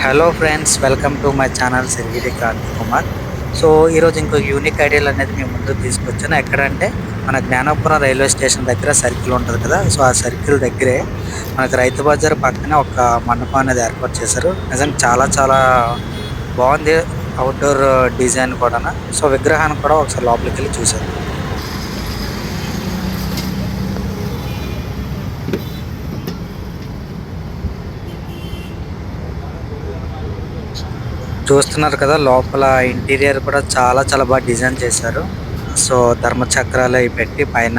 Hello friends, welcome to my channel Sirigiri Kranthi Kumar. So ఈరోజు ఇంకొక unique ఐడియాలు అనేది మేము ముందుకు తీసుకొచ్చాను. ఎక్కడంటే మన జ్ఞానాపురం రైల్వే స్టేషన్ దగ్గర సర్కిల్ ఉంటుంది కదా. సో ఆ సర్కిల్ దగ్గరే మనకు రైతు బజార్ పక్కనే ఒక మండపం అనేది ఏర్పాటు చేశారు. నిజంగా చాలా చాలా బాగుంది. అవుట్డోర్ డిజైన్ కూడా. సో విగ్రహాన్ని కూడా ఒకసారి లోపలికి వెళ్ళి చూసాను. చూస్తున్నారు కదా, లోపల ఇంటీరియర్ కూడా చాలా చాలా బాగా డిజైన్ చేశారు. సో ధర్మ చక్రాలు అవి పెట్టి పైన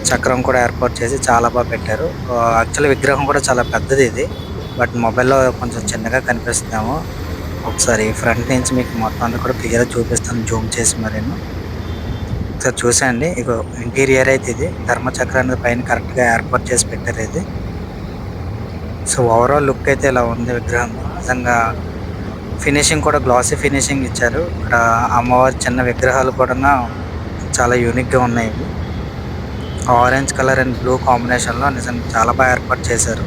చక్రం కూడా ఏర్పాటు చేసి చాలా బాగా పెట్టారు. యాక్చువల్లీ విగ్రహం కూడా చాలా పెద్దది ఇది. బట్ మొబైల్లో కొంచెం చిన్నగా కనిపిస్తున్నాము. ఒకసారి ఫ్రంట్ నుంచి మీకు మొత్తం అంతా కూడా క్లియర్గా చూపిస్తాను, జూమ్ చేసి మరీను. ఒకసారి చూసేయండి. ఇగో ఇంటీరియర్ అయితే ఇది. ధర్మ చక్రాన్ని పైన కరెక్ట్గా ఏర్పాటు చేసి పెట్టారు ఇది. సో ఓవరాల్ లుక్ అయితే ఇలా ఉంది విగ్రహం. నిజంగా ఫినిషింగ్ కూడా గ్లాసీ ఫినిషింగ్ ఇచ్చారు. ఇక్కడ అమ్మవారి చిన్న విగ్రహాలు కూడా చాలా యూనిక్గా ఉన్నాయి. ఇవి ఆరెంజ్ కలర్ అండ్ బ్లూ కాంబినేషన్లో నిజంగా చాలా బాగా ఏర్పాటు చేశారు.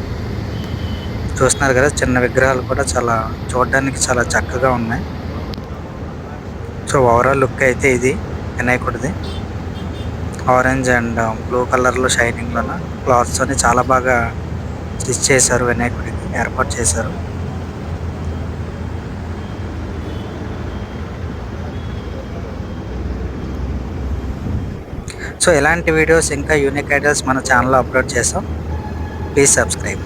చూస్తున్నారు కదా, చిన్న విగ్రహాలు కూడా చాలా చూడడానికి చాలా చక్కగా ఉన్నాయి. సో ఓవరాల్ లుక్ అయితే ఇది వినాయకుడిది. ఆరెంజ్ అండ్ బ్లూ కలర్లో షైనింగ్లోన క్లాత్స్ అని చాలా బాగా స్టిచ్ చేశారు, వినాయకుడికి ఏర్పాటు చేశారు. సో ఇలాంటి వీడియోస్ ఇంకా యూనిక్ ఐడియాస్ మన ఛానల్లో అప్లోడ్ చేస్తాం. Please subscribe.